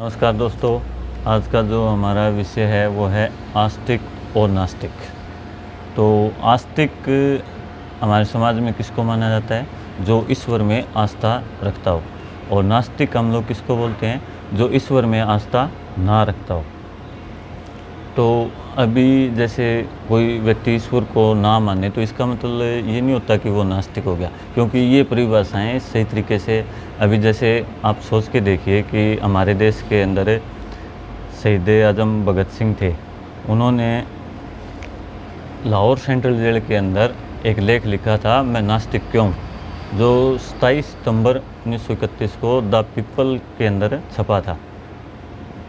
नमस्कार दोस्तों, आज का जो हमारा विषय है वो है आस्तिक और नास्तिक। तो आस्तिक हमारे समाज में किसको माना जाता है? जो ईश्वर में आस्था रखता हो। और नास्तिक हम लोग किसको बोलते हैं? जो ईश्वर में आस्था ना रखता हो। तो अभी जैसे कोई व्यक्ति ईश्वर को ना माने तो इसका मतलब ये नहीं होता कि वो नास्तिक हो गया, क्योंकि ये परिभाषाएं सही तरीके से अभी जैसे आप सोच के देखिए कि हमारे देश के अंदर शहीद आजम भगत सिंह थे। उन्होंने लाहौर सेंट्रल जेल के अंदर एक लेख लिखा था, मैं नास्तिक क्यों, जो 27 सितंबर 1931 को द पीपल के अंदर छपा था।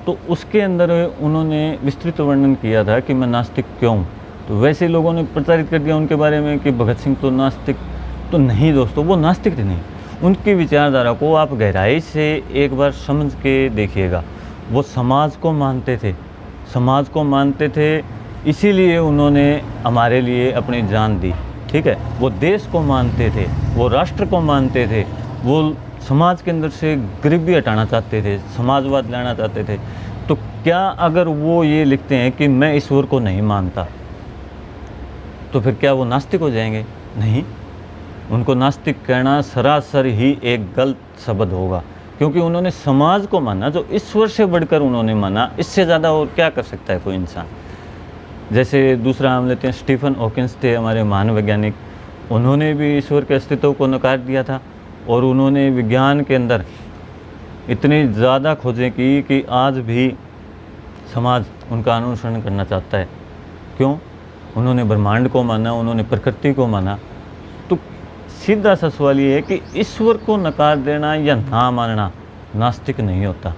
तो उसके अंदर उन्होंने विस्तृत वर्णन किया था कि मैं नास्तिक क्यों। तो वैसे लोगों ने प्रचारित कर दिया उनके बारे में कि भगत सिंह तो नास्तिक तो नहीं। दोस्तों, वो नास्तिक थे नहीं। उनकी विचारधारा को आप गहराई से एक बार समझ के देखिएगा। वो समाज को मानते थे, समाज को मानते थे, इसीलिए उन्होंने हमारे लिए अपनी जान दी। ठीक है, वो देश को मानते थे, वो राष्ट्र को मानते थे, वो समाज के अंदर से गरीबी हटाना चाहते थे, समाजवाद लाना चाहते थे। तो क्या अगर वो ये लिखते हैं कि मैं ईश्वर को नहीं मानता, तो फिर क्या वो नास्तिक हो जाएंगे? नहीं, उनको नास्तिक कहना सरासर ही एक गलत शब्द होगा, क्योंकि उन्होंने समाज को माना, जो ईश्वर से बढ़कर उन्होंने माना। इससे ज़्यादा और क्या कर सकता है कोई इंसान? जैसे दूसरा हम लेते हैं, स्टीफन हॉकिंस थे हमारे महान वैज्ञानिक। उन्होंने भी ईश्वर के अस्तित्व को नकार दिया था और उन्होंने विज्ञान के अंदर इतनी ज़्यादा खोजें की कि आज भी समाज उनका अनुसरण करना चाहता है। क्यों? उन्होंने ब्रह्मांड को माना, उन्होंने प्रकृति को माना। तो सीधा सा सवाल ये है कि ईश्वर को नकार देना या ना मानना नास्तिक नहीं होता,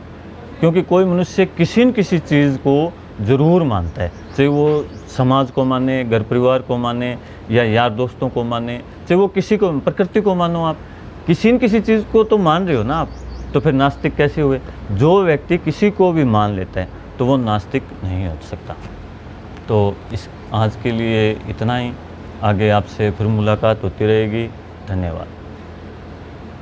क्योंकि कोई मनुष्य किसी न किसी चीज़ को ज़रूर मानता है, चाहे वो समाज को माने, घर परिवार को माने, या यार दोस्तों को माने, चाहे वो किसी को, प्रकृति को मानो। आप किसी न किसी चीज़ को तो मान रहे हो ना आप, तो फिर नास्तिक कैसे हुए? जो व्यक्ति किसी को भी मान लेता है तो वो नास्तिक नहीं हो सकता। तो इस आज के लिए इतना ही। आगे आपसे फिर मुलाकात होती रहेगी। धन्यवाद।